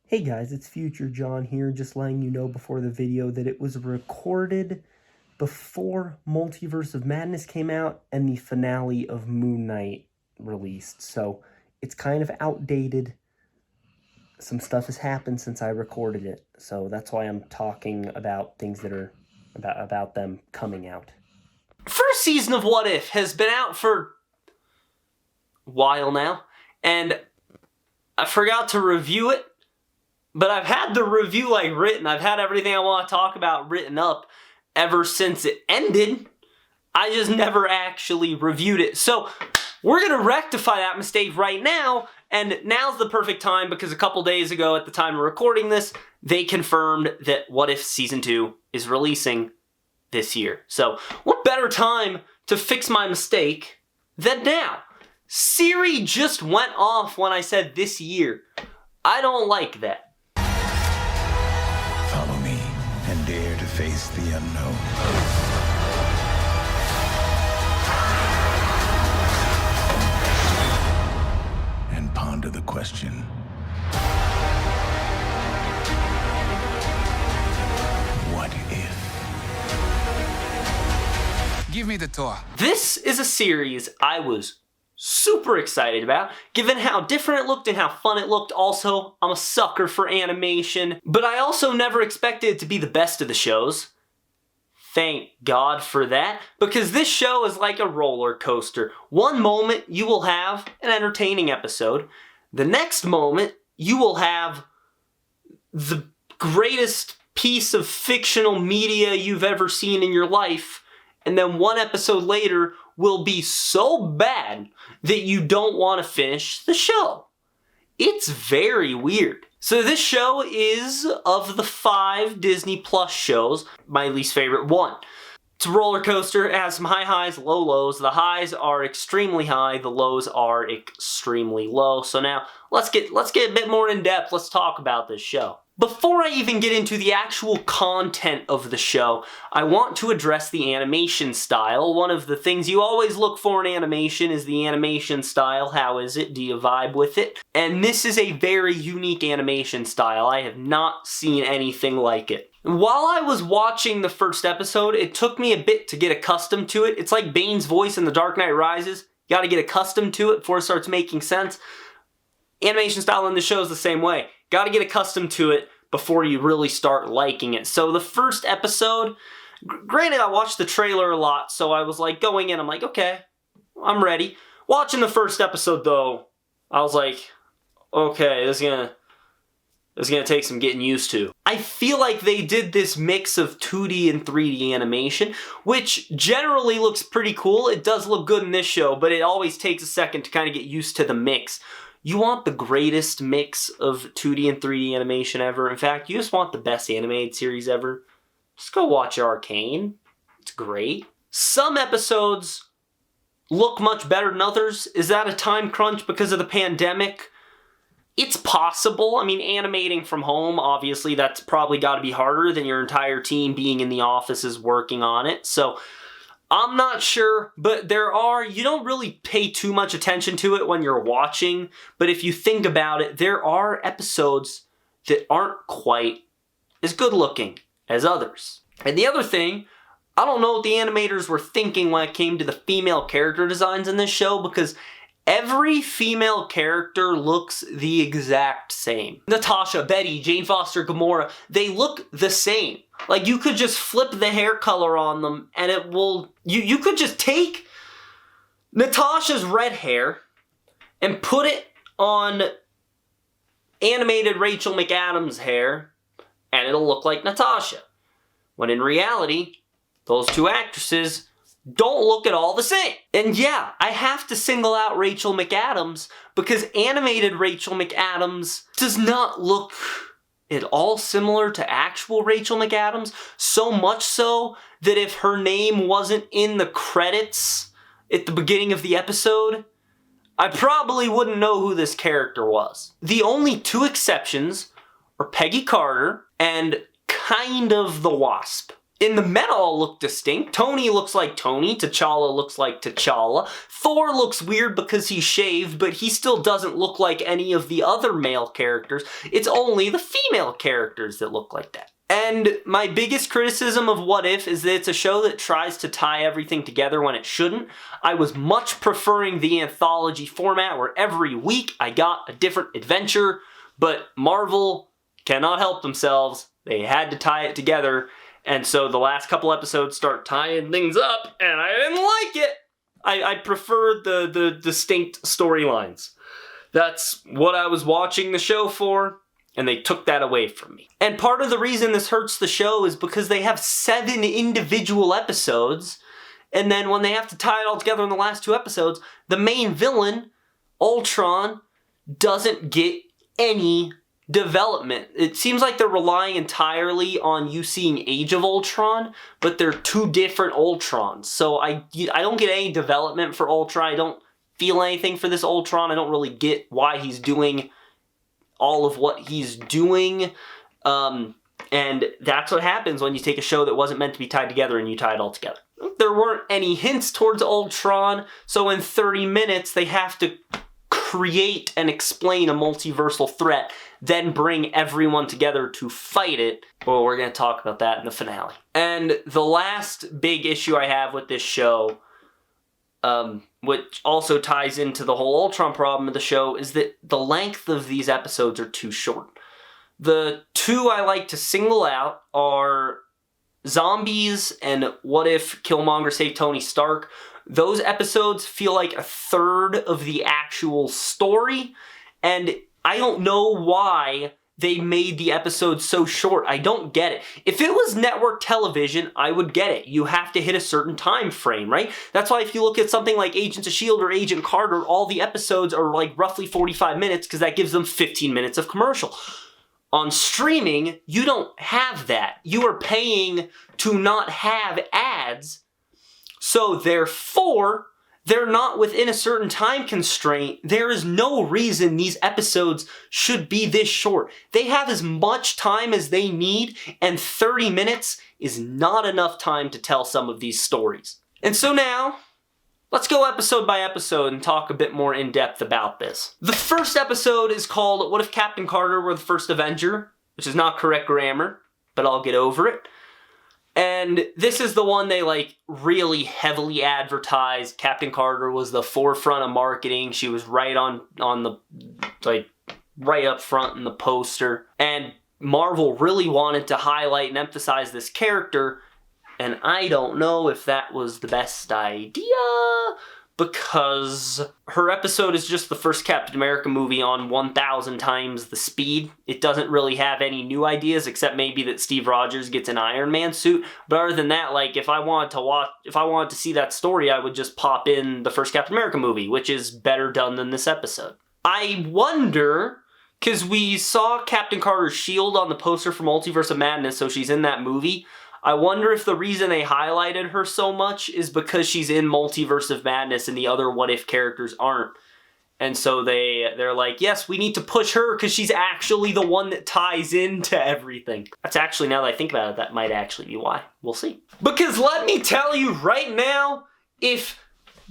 Hey guys, it's Future John here, just letting you know before the video that it was recorded before Multiverse of Madness came out and the finale of Moon Knight released. So it's kind of outdated. Some stuff has happened since I recorded it. So that's why I'm talking about things that are about them coming out. First season of What If has been out for a while now, and I forgot to review it. But I've had the review written. I've had everything I want to talk about written up ever since it ended. I just never actually reviewed it. So we're going to rectify that mistake right now. And now's the perfect time because a couple days ago at the time of recording this, they confirmed that What If Season 2 is releasing this year. So what better time to fix my mistake than now? Siri just went off when I said this year. I don't like that. Follow me and dare to face the unknown. And ponder the question. What if? Give me the tour. This is a series I was super excited about, given how different it looked and how fun it looked. Also, I'm a sucker for animation, but I also never expected it to be the best of the shows. Thank God for that, because this show is like a roller coaster. One moment you will have an entertaining episode. The next moment you will have the greatest piece of fictional media you've ever seen in your life. And then one episode later will be so bad that you don't want to finish the show. It's very weird. So this show is, of the 5 Disney Plus shows, my least favorite one. It's a roller coaster. It has some high highs, low lows. The highs are extremely high. The lows are extremely low. So now let's get a bit more in depth. Let's talk about this show. Before I even get into the actual content of the show, I want to address the animation style. One of the things you always look for in animation is the animation style. How is it? Do you vibe with it? And this is a very unique animation style. I have not seen anything like it. While I was watching the first episode, it took me a bit to get accustomed to it. It's like Bane's voice in The Dark Knight Rises. You gotta get accustomed to it before it starts making sense. Animation style in the show is the same way. Gotta get accustomed to it before you really start liking it. So the first episode, granted I watched the trailer a lot, so I was like going in, I'm like, okay, I'm ready. Watching the first episode though, I was like, okay, this is gonna take some getting used to. I feel like they did this mix of 2D and 3D animation, which generally looks pretty cool. It does look good in this show, but it always takes a second to kind of get used to the mix. You want the greatest mix of 2D and 3D animation ever. In fact, you just want the best animated series ever. Just go watch Arcane. It's great. Some episodes look much better than others. Is that a time crunch because of the pandemic? It's possible. I mean, animating from home, obviously, that's probably got to be harder than your entire team being in the offices working on it. So I'm not sure, but you don't really pay too much attention to it when you're watching, but if you think about it, there are episodes that aren't quite as good looking as others. And the other thing, I don't know what the animators were thinking when it came to the female character designs in this show, because every female character looks the exact same. Natasha, Betty, Jane Foster, Gamora, they look the same. Like, you could just flip the hair color on them and it will... You could just take Natasha's red hair and put it on animated Rachel McAdams' hair and it'll look like Natasha. When in reality, those two actresses don't look at all the same. And yeah, I have to single out Rachel McAdams because animated Rachel McAdams does not look at all similar to actual Rachel McAdams, so much so that if her name wasn't in the credits at the beginning of the episode, I probably wouldn't know who this character was. The only 2 exceptions are Peggy Carter and kind of the Wasp. in the men all look distinct. Tony looks like Tony, T'Challa looks like T'Challa. Thor looks weird because he's shaved, but he still doesn't look like any of the other male characters. It's only the female characters that look like that. And my biggest criticism of What If is that it's a show that tries to tie everything together when it shouldn't. I was much preferring the anthology format where every week I got a different adventure, but Marvel cannot help themselves. They had to tie it together, and so the last couple episodes start tying things up, and I didn't like it. I preferred the distinct storylines. That's what I was watching the show for, and they took that away from me. And part of the reason this hurts the show is because they have 7 individual episodes, and then when they have to tie it all together in the last 2 episodes, the main villain, Ultron, doesn't get any development. It seems like they're relying entirely on you seeing Age of Ultron, but they're 2 different Ultrons. So I don't get any development for Ultron. I don't feel anything for this Ultron. I don't really get why he's doing all of what he's doing. And that's what happens when you take a show that wasn't meant to be tied together and you tie it all together. There weren't any hints towards Ultron, so in 30 minutes they have to create and explain a multiversal threat, then bring everyone together to fight it. Well, we're going to talk about that in the finale. And the last big issue I have with this show, which also ties into the whole Ultron problem of the show, is that the length of these episodes are too short. The 2 I like to single out are Zombies and What If Killmonger Saved Tony Stark. Those episodes feel like a third of the actual story, and I don't know why they made the episode so short. I don't get it. If it was network television, I would get it. You have to hit a certain time frame, right? That's why if you look at something like Agents of S.H.I.E.L.D. or Agent Carter, all the episodes are like roughly 45 minutes because that gives them 15 minutes of commercial. On streaming, you don't have that. You are paying to not have ads, so therefore, they're not within a certain time constraint. There is no reason these episodes should be this short. They have as much time as they need, and 30 minutes is not enough time to tell some of these stories. And so now, let's go episode by episode and talk a bit more in depth about this. The first episode is called What If Captain Carter Were the First Avenger, which is not correct grammar, but I'll get over it. And this is the one they really heavily advertised. Captain Carter was the forefront of marketing. She was right on the right up front in the poster. And Marvel really wanted to highlight and emphasize this character. And I don't know if that was the best idea, because her episode is just the first Captain America movie on 1,000 times the speed. It doesn't really have any new ideas, except maybe that Steve Rogers gets an Iron Man suit. But other than that, if I wanted to see that story, I would just pop in the first Captain America movie, which is better done than this episode. I wonder, because we saw Captain Carter's shield on the poster for Multiverse of Madness, so she's in that movie. I wonder if the reason they highlighted her so much is because she's in Multiverse of Madness and the other What If characters aren't. And so they're like, yes, we need to push her because she's actually the one that ties into everything. That's actually, now that I think about it, that might actually be why. We'll see. Because let me tell you right now, if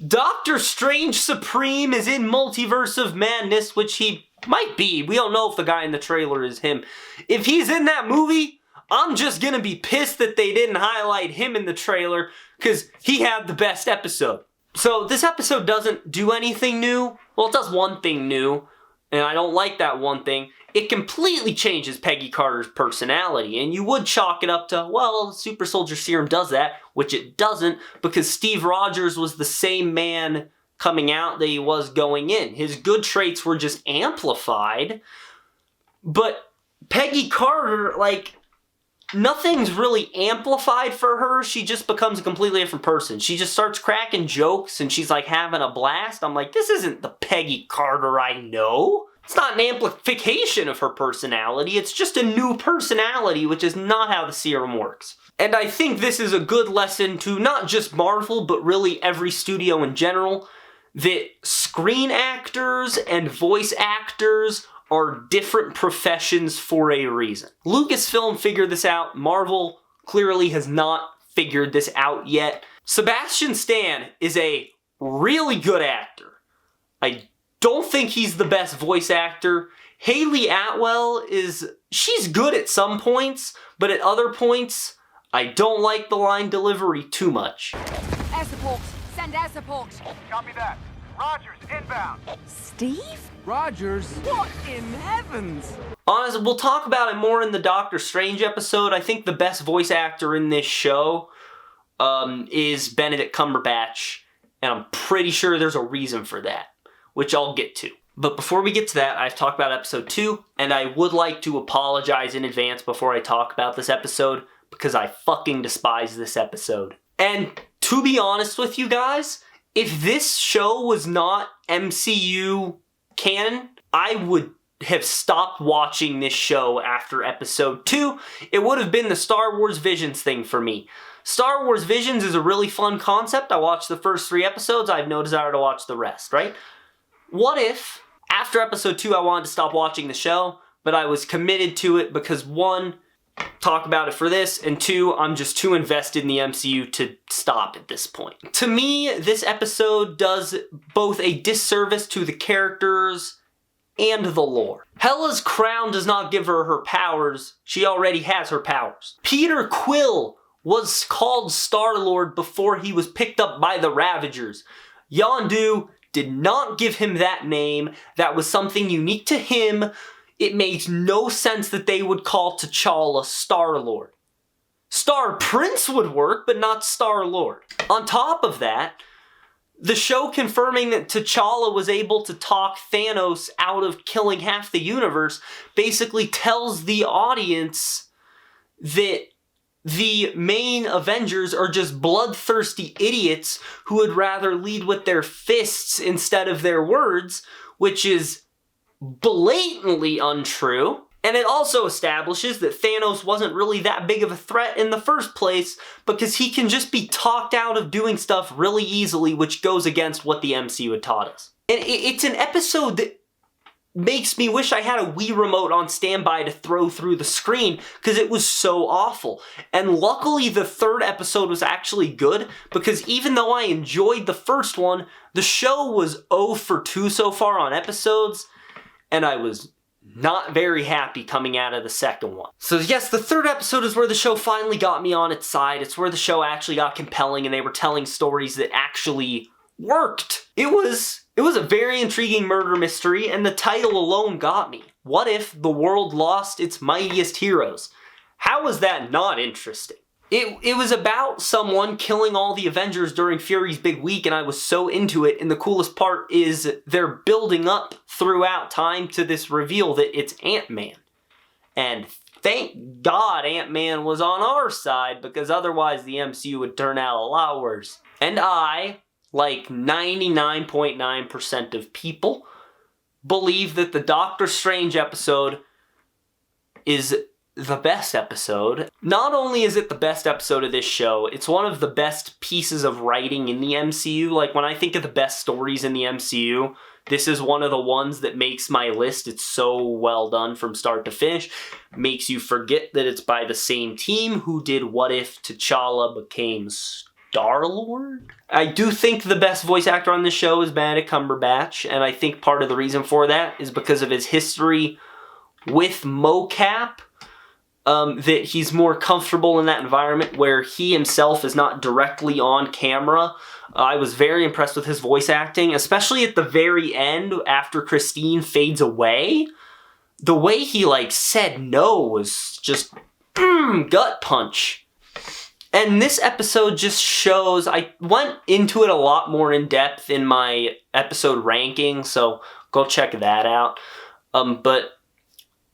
Doctor Strange Supreme is in Multiverse of Madness, which he might be, we don't know if the guy in the trailer is him. If he's in that movie, I'm just gonna be pissed that they didn't highlight him in the trailer, because he had the best episode. So this episode doesn't do anything new. Well, it does one thing new, and I don't like that one thing. It completely changes Peggy Carter's personality, and you would chalk it up to, well, Super Soldier Serum does that, which it doesn't, because Steve Rogers was the same man coming out that he was going in. His good traits were just amplified, but Peggy Carter, nothing's really amplified for her. She just becomes a completely different person. She just starts cracking jokes and she's having a blast. I'm like, this isn't the Peggy Carter I know. It's not an amplification of her personality. It's just a new personality, which is not how the serum works. And I think this is a good lesson to not just Marvel, but really every studio in general, that screen actors and voice actors are different professions for a reason. Lucasfilm figured this out. Marvel clearly has not figured this out yet. Sebastian Stan is a really good actor. I don't think he's the best voice actor. Haley Atwell she's good at some points, but at other points, I don't like the line delivery too much. Air support! Send air support! Copy that. Rogers, inbound. Steve? Rogers? What in heavens? Honestly, we'll talk about it more in the Doctor Strange episode. I think the best voice actor in this show is Benedict Cumberbatch, and I'm pretty sure there's a reason for that, which I'll get to. But before we get to that, I've talked about episode 2, and I would like to apologize in advance before I talk about this episode, because I fucking despise this episode. And to be honest with you guys, if this show was not MCU canon, I would have stopped watching this show after episode 2. It would have been the Star Wars Visions thing for me. Star Wars Visions is a really fun concept. I watched the first 3 episodes. I have no desire to watch the rest, right? What if, after episode 2, I wanted to stop watching the show, but I was committed to it because 1, talk about it for this, and 2, I'm just too invested in the MCU to stop at this point. To me, this episode does both a disservice to the characters and the lore. Hela's crown does not give her her powers. She already has her powers. Peter Quill was called Star-Lord before he was picked up by the Ravagers. Yondu did not give him that name. That was something unique to him. It makes no sense that they would call T'Challa Star-Lord. Star Prince would work, but not Star-Lord. On top of that, the show confirming that T'Challa was able to talk Thanos out of killing half the universe basically tells the audience that the main Avengers are just bloodthirsty idiots who would rather lead with their fists instead of their words, which is blatantly untrue. And it also establishes that Thanos wasn't really that big of a threat in the first place because he can just be talked out of doing stuff really easily, which goes against what the MCU had taught us. And it's an episode that makes me wish I had a Wii remote on standby to throw through the screen because it was so awful. And luckily the 3rd episode was actually good because even though I enjoyed the first one, the show was 0 for 2 so far on episodes, and I was not very happy coming out of the second one. So yes, the 3rd episode is where the show finally got me on its side. It's where the show actually got compelling and they were telling stories that actually worked. It was a very intriguing murder mystery, and the title alone got me. What if the world lost its mightiest heroes? How was that not interesting? It was about someone killing all the Avengers during Fury's big week, and I was so into it, and the coolest part is they're building up throughout time to this reveal that it's Ant-Man. And thank God Ant-Man was on our side, because otherwise the MCU would turn out a lot worse. And I, like 99.9% of people, believe that the Doctor Strange episode is the best episode. Not only is it the best episode of this show, it's one of the best pieces of writing in the MCU. Like, when I think of the best stories in the MCU, this is one of the ones that makes my list. It's so well done from start to finish. Makes you forget that it's by the same team who did What If T'Challa Became Star-Lord? I do think the best voice actor on this show is Benedict Cumberbatch, and I think part of the reason for that is because of his history with mocap. That he's more comfortable in that environment where he himself is not directly on camera. I was very impressed with his voice acting, especially at the very end after Christine fades away. The way he said no was just gut punch. And this episode just shows, I went into it a lot more in depth in my episode ranking, so go check that out. But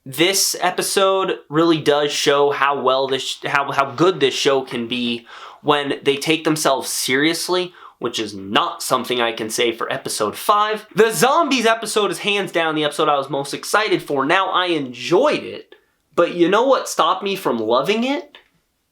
this episode really does show how good this show can be when they take themselves seriously, which is not something I can say for episode 5. The Zombies episode is hands down the episode I was most excited for. Now, I enjoyed it, but you know what stopped me from loving it?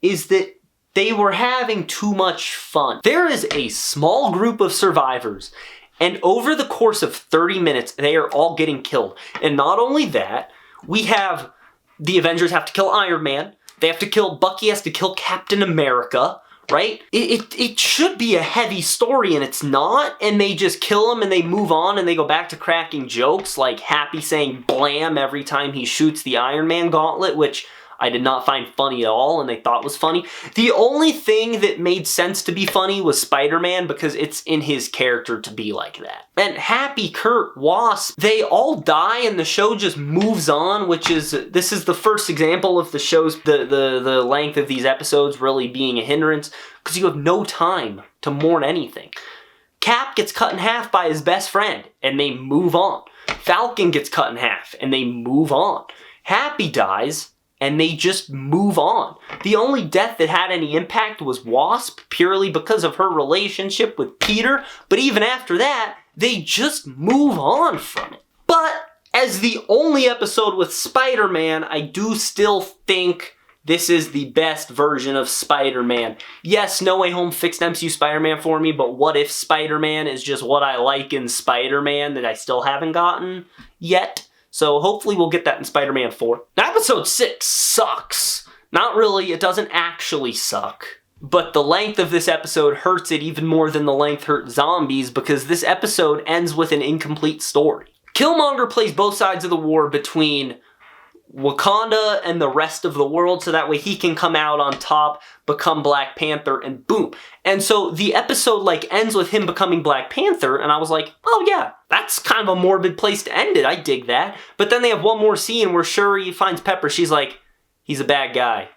Is that they were having too much fun. There is a small group of survivors, and over the course of 30 minutes, they are all getting killed. And not only that, we have the Avengers have to kill Iron Man. Bucky has to kill Captain America, right? It should be a heavy story and it's not, and they just kill him and they move on and they go back to cracking jokes like Happy saying blam every time he shoots the Iron Man gauntlet, which I did not find funny at all and they thought was funny. The only thing that made sense to be funny was Spider-Man because it's in his character to be like that. And Happy, Kurt, Wasp, they all die and the show just moves on, this is the first example of the show's, the length of these episodes really being a hindrance because you have no time to mourn anything. Cap gets cut in half by his best friend and they move on. Falcon gets cut in half and they move on. Happy dies and they just move on. The only death that had any impact was Wasp, purely because of her relationship with Peter, but even after that, they just move on from it. But as the only episode with Spider-Man, I do still think this is the best version of Spider-Man. Yes, No Way Home fixed MCU Spider-Man for me, but what if Spider-Man is just what I like in Spider-Man that I still haven't gotten yet? So hopefully we'll get that in Spider-Man 4. Now, episode 6 sucks. Not really, it doesn't actually suck. But the length of this episode hurts it even more than the length hurt Zombies because this episode ends with an incomplete story. Killmonger plays both sides of the war between Wakanda and the rest of the world so that way he can come out on top, become Black Panther, and boom. And so the episode ends with him becoming Black Panther and I was like, oh yeah, that's kind of a morbid place to end it. I dig that. But then they have one more scene where Shuri finds Pepper. She's like, he's a bad guy.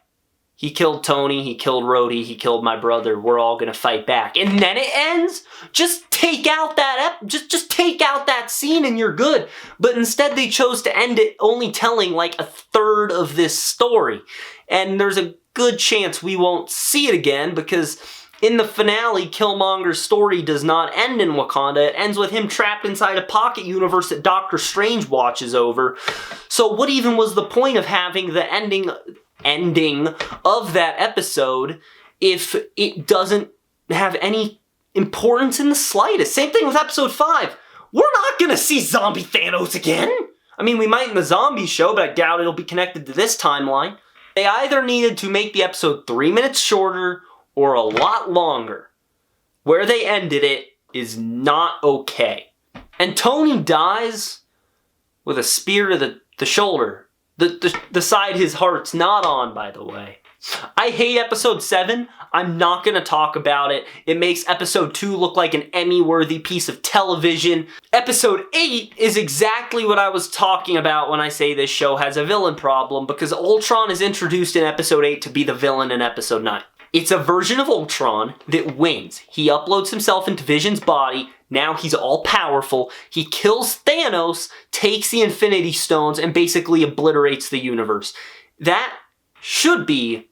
He killed Tony, he killed Rhodey, he killed my brother. We're all gonna fight back. And then it ends? Just take out that just take out that scene and you're good. But instead they chose to end it only telling a third of this story. And there's a good chance we won't see it again because in the finale, Killmonger's story does not end in Wakanda. It ends with him trapped inside a pocket universe that Doctor Strange watches over. So what even was the point of having the ending of that episode if it doesn't have any importance in the slightest? Same thing with episode 5. We're not gonna see zombie Thanos again. I mean, we might in the zombie show, but I doubt it'll be connected to this timeline. They either needed to make the episode 3 minutes shorter or a lot longer. Where they ended it is not okay. And Tony dies with a spear to the shoulder. The side his heart's not on, by the way. I hate episode 7. I'm not going to talk about it. It makes episode 2 look like an Emmy-worthy piece of television. Episode 8 is exactly what I was talking about when I say this show has a villain problem, because Ultron is introduced in episode 8 to be the villain in episode 9. It's a version of Ultron that wins. He uploads himself into Vision's body. Now he's all-powerful. He kills Thanos, takes the Infinity Stones, and basically obliterates the universe. That should be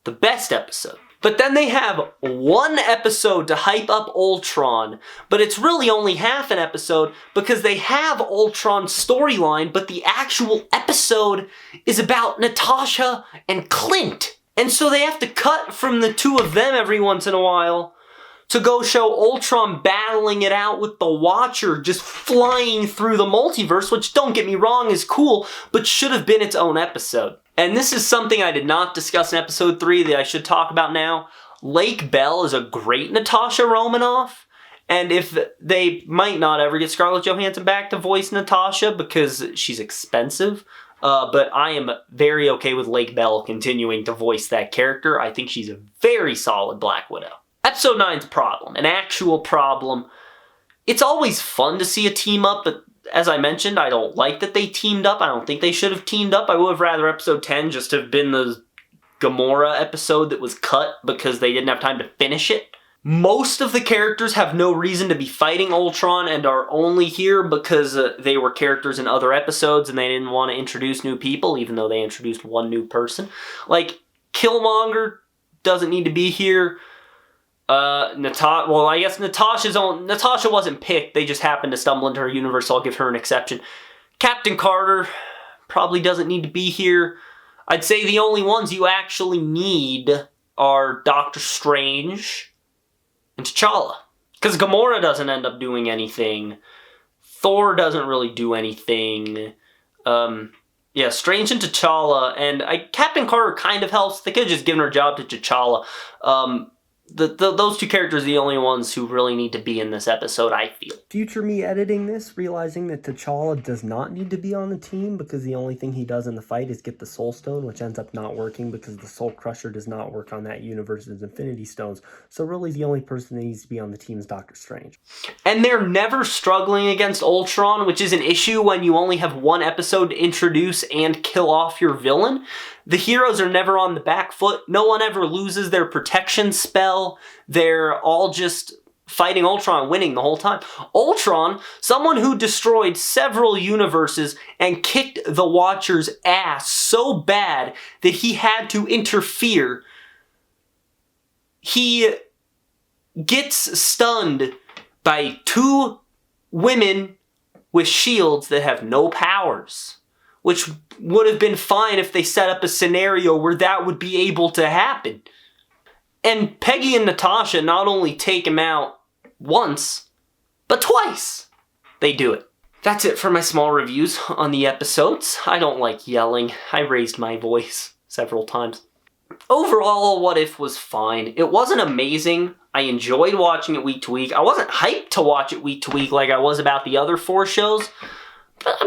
the best episode. But then they have one episode to hype up Ultron, but it's really only half an episode because they have Ultron's storyline, but the actual episode is about Natasha and Clint. And so they have to cut from the two of them every once in a while to go show Ultron battling it out with the Watcher just flying through the multiverse, which, don't get me wrong, is cool, but should have been its own episode. And this is something I did not discuss in episode 3 that I should talk about now. Lake Bell is a great Natasha Romanoff, and if they might not ever get Scarlett Johansson back to voice Natasha because she's expensive, but I am very okay with Lake Bell continuing to voice that character. I think she's a very solid Black Widow. Episode 9's problem, an actual problem. It's always fun to see a team up, but as I mentioned, I don't like that they teamed up. I don't think they should have teamed up. I would have rather episode 10 just have been the Gamora episode that was cut because they didn't have time to finish it. Most of the characters have no reason to be fighting Ultron and are only here because they were characters in other episodes and they didn't want to introduce new people, even though they introduced one new person. Like, Killmonger doesn't need to be here. I guess Natasha wasn't picked. They just happened to stumble into her universe, so I'll give her an exception. Captain Carter probably doesn't need to be here. I'd say the only ones you actually need are Doctor Strange and T'Challa. Because Gamora doesn't end up doing anything. Thor doesn't really do anything. Yeah, Strange and T'Challa, and Captain Carter kind of helps. They could have just given her job to T'Challa. Those two characters are the only ones who really need to be in this episode, I feel. Future me editing this, realizing that T'Challa does not need to be on the team because the only thing he does in the fight is get the Soul Stone, which ends up not working because the Soul Crusher does not work on that universe's Infinity Stones. So really the only person that needs to be on the team is Doctor Strange. And they're never struggling against Ultron, which is an issue when you only have one episode to introduce and kill off your villain. The heroes are never on the back foot. No one ever loses their protection spell. They're all just fighting Ultron, winning the whole time. Ultron, someone who destroyed several universes and kicked the Watcher's ass so bad that he had to interfere. He gets stunned by two women with shields that have no powers, which would have been fine if they set up a scenario where that would be able to happen. And Peggy and Natasha not only take him out once, but twice. They do it. That's it for my small reviews on the episodes. I don't like yelling. I raised my voice several times. Overall, What If was fine. It wasn't amazing. I enjoyed watching it week to week. I wasn't hyped to watch it week to week like I was about the other 4 shows. But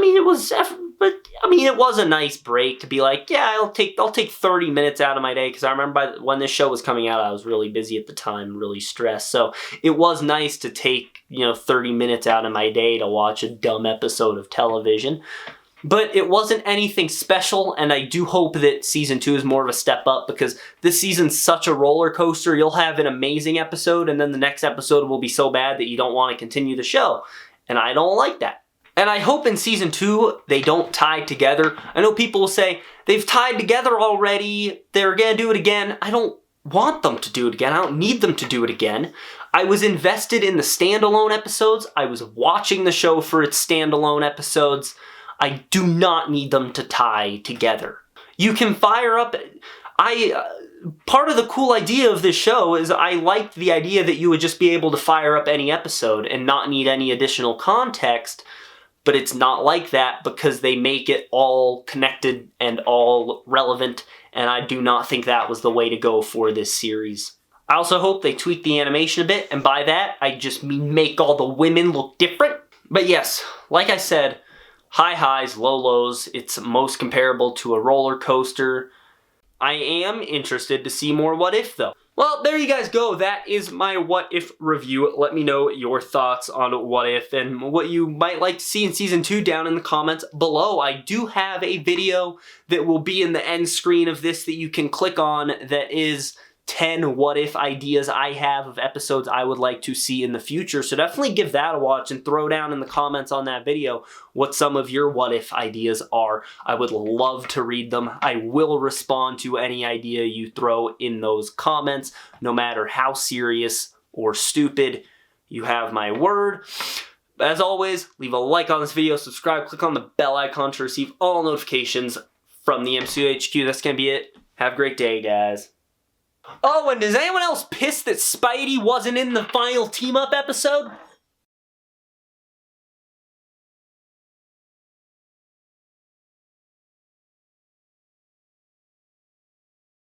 it was a nice break to be like, yeah, I'll take 30 minutes out of my day, because I remember when this show was coming out, I was really busy at the time, really stressed. So it was nice to take, 30 minutes out of my day to watch a dumb episode of television. But it wasn't anything special, and I do hope that season 2 is more of a step up, because this season's such a roller coaster. You'll have an amazing episode, and then the next episode will be so bad that you don't want to continue the show. And I don't like that. And I hope in season 2 they don't tie together. I know people will say, they've tied together already, they're gonna do it again. I don't want them to do it again. I don't need them to do it again. I was invested in the standalone episodes. I was watching the show for its standalone episodes. I do not need them to tie together. You can fire up... part of the cool idea of this show is I liked the idea that you would just be able to fire up any episode and not need any additional context. But it's not like that, because they make it all connected and all relevant, and I do not think that was the way to go for this series. I also hope they tweak the animation a bit, and by that, I just mean make all the women look different. But yes, like I said, high highs, low lows, it's most comparable to a roller coaster. I am interested to see more What If, though. Well, there you guys go. That is my What If review. Let me know your thoughts on What If and what you might like to see in Season 2 down in the comments below. I do have a video that will be in the end screen of this that you can click on that is 10 What If ideas I have of episodes I would like to see in the future. So definitely give that a watch and throw down in the comments on that video what some of your What If ideas are. I would love to read them. I will respond to any idea you throw in those comments, no matter how serious or stupid. You have my word. As always, leave a like on this video, subscribe, click on the bell icon to receive all notifications from the MCU HQ. That's going to be it. Have a great day, guys. Oh, and is anyone else pissed that Spidey wasn't in the final team-up episode?